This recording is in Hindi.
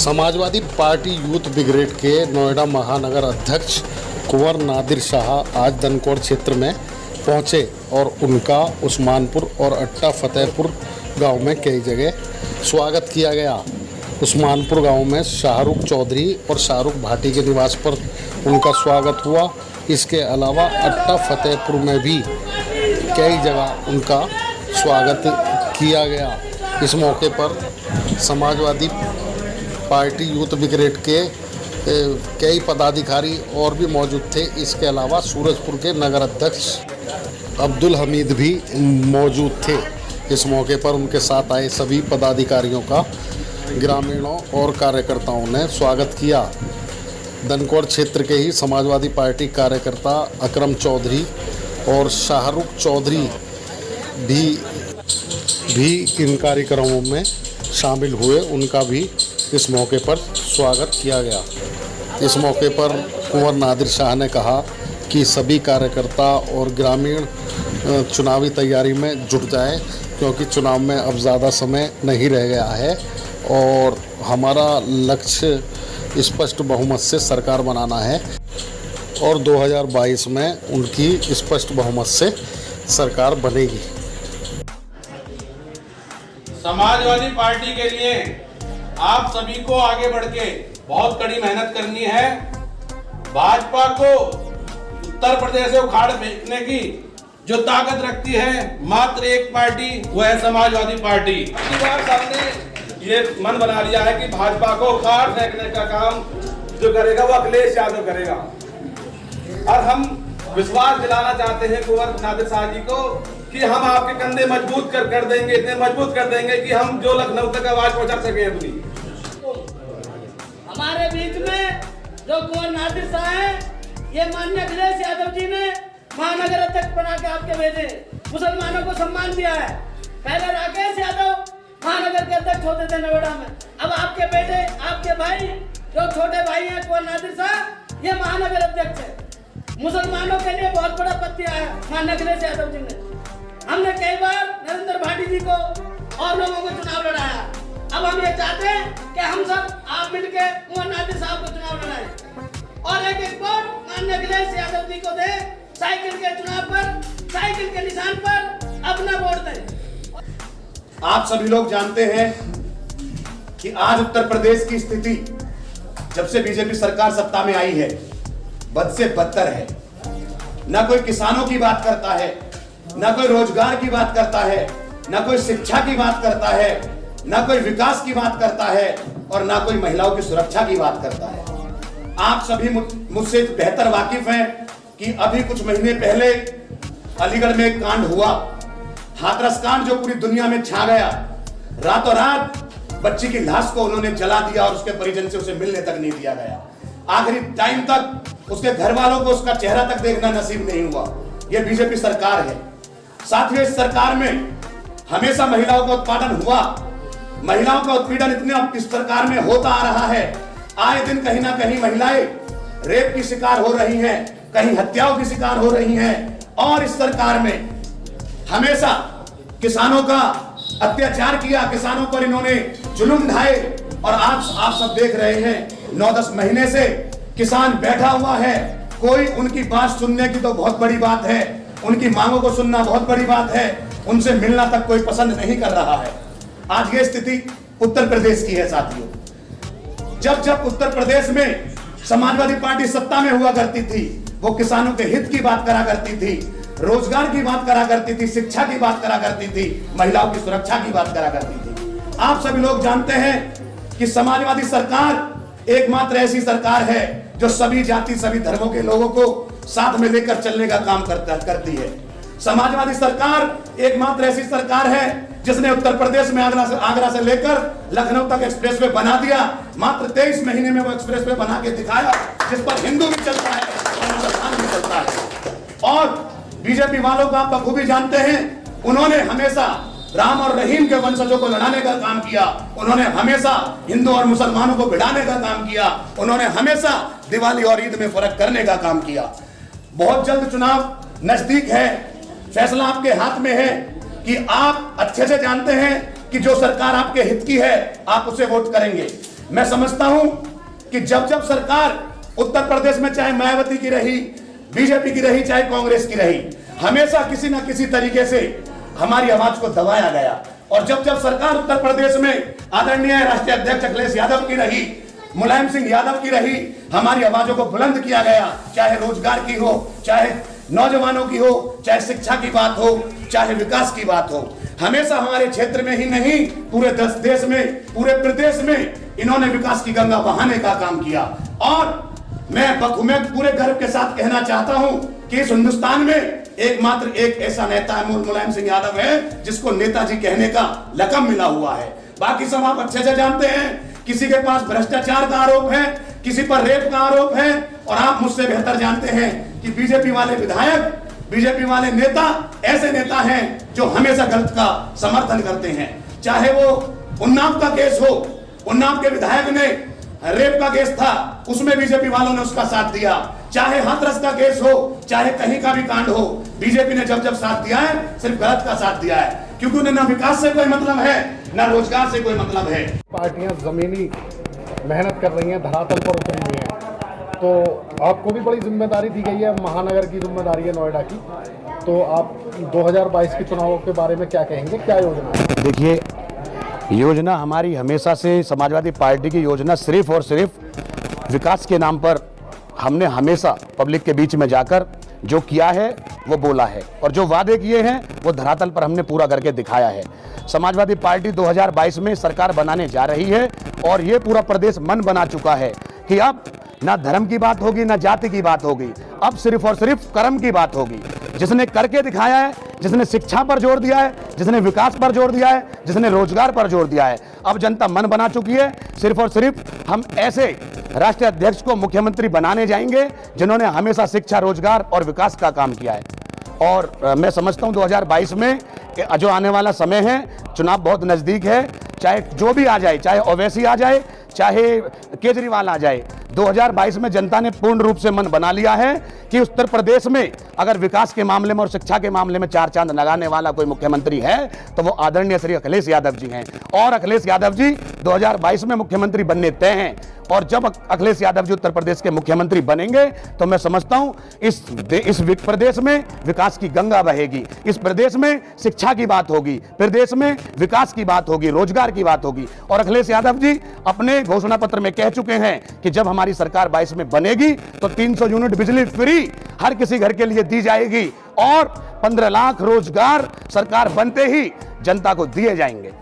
समाजवादी पार्टी यूथ ब्रिगेड के नोएडा महानगर अध्यक्ष कुंवर नादिर शाह आज दनकौर क्षेत्र में पहुंचे और उनका उस्मानपुर और अट्टा फतेहपुर गांव में कई जगह स्वागत किया गया। उस्मानपुर गांव में शाहरुख चौधरी और शाहरुख भाटी के निवास पर उनका स्वागत हुआ। इसके अलावा अट्टा फतेहपुर में भी कई जगह उनका स्वागत किया गया। इस मौके पर समाजवादी पार्टी यूथ ब्रिगेड के कई पदाधिकारी और भी मौजूद थे। इसके अलावा सूरजपुर के नगर अध्यक्ष अब्दुल हमीद भी मौजूद थे। इस मौके पर उनके साथ आए सभी पदाधिकारियों का ग्रामीणों और कार्यकर्ताओं ने स्वागत किया। दनकौर क्षेत्र के ही समाजवादी पार्टी कार्यकर्ता अकरम चौधरी और शाहरुख चौधरी भी इन कार्यक्रमों में शामिल हुए। उनका भी इस मौके पर स्वागत किया गया। इस मौके पर कुंवर नादिर शाह ने कहा कि सभी कार्यकर्ता और ग्रामीण चुनावी तैयारी में जुट जाए, क्योंकि चुनाव में अब ज़्यादा समय नहीं रह गया है और हमारा लक्ष्य स्पष्ट बहुमत से सरकार बनाना है और 2022 में उनकी स्पष्ट बहुमत से सरकार बनेगी। समाजवादी पार्टी के लिए आप सभी को आगे बढ़ के बहुत कड़ी मेहनत करनी है। भाजपा को उत्तर प्रदेश से उखाड़ फेंकने की जो ताकत रखती है मात्र एक पार्टी, वो है समाजवादी पार्टी। इसी बार सबने ये मन बना लिया है कि भाजपा को उखाड़ फेंकने का काम जो करेगा वो अखिलेश यादव करेगा। और हम विश्वास दिलाना चाहते हैं कुंवर नादिर शाह जी को कि हम आपके कंधे मजबूत कर देंगे, इतने मजबूत कर देंगे कि हम जो लखनऊ तक आवाज पहुंचा सके अपनी। हमारे बीच में जो कुंवर नादिर शाह है, ये माननीय अखिलेश यादव जी ने महानगर अध्यक्ष बना के आपके भेजे, मुसलमानों को सम्मान दिया है। पहले राकेश यादव महानगर के अध्यक्ष होते थे नोएडा में, अब आपके बेटे, आपके भाई, जो छोटे भाई हैं कुंवर नादिर शाह, ये महानगर अध्यक्ष है। मुसलमानों के लिए बहुत बड़ा पद दिया है माननीय अखिलेश यादव जी ने। हमने कई बार नरेंद्र भाटी जी को और लोगों को चुनाव लड़ाया। अब हम ये चाहते हैं कि हम सब आप मिलके कुंवर नादिर साहब को चुनाव लड़ाएं और एक वोट माननीय अखिलेश यादव जी को दे। साइकिल के चुनाव पर, साइकिल के निशान पर अपना वोट दें। आप सभी लोग जानते हैं कि आज उत्तर प्रदेश की स्थिति जब से बीजेपी सरकार सत्ता में आई है, बद से बदतर है। ना कोई किसानों की बात करता है, ना कोई रोजगार की बात करता है, ना कोई शिक्षा की बात करता है, ना कोई विकास की बात करता है और ना कोई महिलाओं की सुरक्षा की बात करता है। आप सभी मुझसे बेहतर वाकिफ हैं कि अभी कुछ महीने पहले अलीगढ़ में एक कांड हुआ, हाथरस कांड, जो पूरी दुनिया में छा गया। रातों रात बच्ची की लाश को उन्होंने जला दिया और उसके परिजन से उसे मिलने तक नहीं दिया गया। आखिरी टाइम तक उसके घर वालों को उसका चेहरा तक देखना नसीब नहीं हुआ। यह बीजेपी सरकार है। साथियों, इस सरकार में हमेशा महिलाओं का उत्पादन हुआ। महिलाओं का उत्पीड़न इतने इस सरकार में होता आ रहा है। आए दिन कहीं ना कहीं महिलाएं रेप की शिकार हो रही हैं, कहीं हत्याओं की शिकार हो रही हैं और इस सरकार में हमेशा किसानों का अत्याचार किया, किसानों पर इन्होंने जुल्म ढाए। और आज आप सब देख रहे हैं 9-10 महीने से किसान बैठा हुआ है। कोई उनकी बात सुनने की तो बहुत बड़ी बात है, उनकी मांगों को सुनना बहुत बड़ी बात है, उनसे मिलना तक कोई पसंद नहीं कर रहा है। आज ये स्थिति उत्तर प्रदेश की है। साथियों, जब जब उत्तर प्रदेश में समाजवादी पार्टी सत्ता में हुआ करती थी, वो किसानों के हित की बात करा करती थी, रोजगार की बात करा करती थी, शिक्षा की बात करा करती थी, महिलाओं की सुरक्षा की बात करा करती थी। आप सभी लोग जानते हैं कि समाजवादी सरकार एकमात्र ऐसी सरकार है जो सभी जाति, सभी धर्मों के लोगों को साथ में लेकर चलने का काम करती है। समाजवादी सरकार एकमात्र ऐसी सरकार है जिसने उत्तर प्रदेश में आगरा से लेकर लखनऊ तक एक्सप्रेसवे बना दिया। मात्र 23 महीने में वो एक्सप्रेसवे बना के दिखाया, जिस पर हिंदू भी चलता है और मुसलमान भी चलता है। और बीजेपी वालों को आप बखूबी जानते हैं, उन्होंने हमेशा राम और रहीम के वंशजों को लड़ाने का काम किया। उन्होंने हमेशा हिंदू और मुसलमानों को भिड़ाने का काम किया। उन्होंने हमेशा दिवाली और ईद में फर्क करने का काम किया। बहुत जल्द चुनाव नजदीक है, फैसला आपके हाथ में है कि आप अच्छे से जानते हैं कि जो सरकार आपके हित की है आप उसे वोट करेंगे। मैं समझता हूं कि जब जब सरकार उत्तर प्रदेश में चाहे मायावती की रही, बीजेपी की रही, चाहे कांग्रेस की रही, हमेशा किसी ना किसी तरीके से हमारी आवाज को दबाया गया। और जब जब सरकार उत्तर प्रदेश में आदरणीय राष्ट्रीय अध्यक्ष अखिलेश यादव की रही, मुलायम सिंह यादव की रही, हमारी आवाजों को बुलंद किया गया, चाहे रोजगार की हो, चाहे नौजवानों की हो, चाहे शिक्षा की बात हो, चाहे विकास की बात हो। हमेशा हमारे क्षेत्र में ही नहीं, पूरे देश में, पूरे प्रदेश में इन्होंने विकास की गंगा बहाने का काम किया। और मैं पूरे गर्व के साथ कहना चाहता हूं कि इस हिंदुस्तान में एकमात्र एक ऐसा नेता है, मुलायम सिंह यादव है, जिसको नेताजी कहने का लक़ब मिला हुआ है। बाकी सब आप अच्छे से जानते हैं, किसी के पास भ्रष्टाचार का आरोप है, किसी पर रेप का आरोप है, और आप मुझसे बेहतर जानते हैं कि बीजेपी वाले विधायक, बीजेपी वाले नेता ऐसे नेता हैं जो हमेशा गलत का समर्थन करते हैं। चाहे वो उन्नाव का केस हो, उन्नाव के विधायक ने रेप का केस था, उसमें बीजेपी वालों ने उसका साथ दिया। चाहे हाथरस का केस हो, चाहे कहीं का भी कांड हो, बीजेपी ने जब जब साथ दिया है, सिर्फ गलत का साथ दिया है, क्योंकि उन्हें ना विकास से कोई मतलब है, ना रोजगार से कोई मतलब है। पार्टियां जमीनी मेहनत कर रही हैं, धरातल पर उतरी हुई हैं, तो आपको भी बड़ी जिम्मेदारी दी गई है, महानगर की जिम्मेदारी है नोएडा की। तो आप 2022 के चुनावों के बारे में क्या कहेंगे, क्या योजना है? देखिए, योजना हमारी हमेशा से, समाजवादी पार्टी की योजना सिर्फ और सिर्फ विकास के नाम पर हमने हमेशा पब्लिक के बीच में जाकर जो किया है वो बोला है, और जो वादे किए हैं वो धरातल पर हमने पूरा करके दिखाया है। समाजवादी पार्टी 2022 में सरकार बनाने जा रही है, और ये पूरा प्रदेश मन बना चुका है कि अब ना धर्म की बात होगी, ना जाति की बात होगी, अब सिर्फ और सिर्फ कर्म की बात होगी। जिसने करके दिखाया है, जिसने शिक्षा पर जोर दिया है, जिसने विकास पर जोर दिया है, जिसने रोजगार पर जोर दिया है, अब जनता मन बना चुकी है। सिर्फ और सिर्फ हम ऐसे राष्ट्रीय अध्यक्ष को मुख्यमंत्री बनाने जाएंगे जिन्होंने हमेशा शिक्षा, रोजगार और विकास का काम किया है। और मैं समझता हूं 2022 में जो आने वाला समय है, चुनाव बहुत नज़दीक है, चाहे जो भी आ जाए, चाहे ओवैसी आ जाए, चाहे केजरीवाल आ जाए, 2022 में जनता ने पूर्ण रूप से मन बना लिया है कि उत्तर प्रदेश में अगर विकास के मामले में और शिक्षा के मामले में चार चांद लगाने वाला कोई मुख्यमंत्री है तो वो आदरणीय श्री अखिलेश यादव जी हैं। और अखिलेश यादव जी 2022 में मुख्यमंत्री बनने तय हैं, और जब अखिलेश यादव जी उत्तर प्रदेश के मुख्यमंत्री बनेंगे तो मैं समझता हूं इस प्रदेश में विकास की गंगा बहेगी, इस प्रदेश में शिक्षा की बात होगी, प्रदेश में विकास की बात होगी, रोजगार की बात होगी। और अखिलेश यादव जी अपने घोषणा पत्र में कह चुके हैं कि जब हमारी सरकार 22 में बनेगी तो 300 यूनिट बिजली फ्री हर किसी घर के लिए दी जाएगी, और 15 लाख रोजगार सरकार बनते ही जनता को दिए जाएंगे।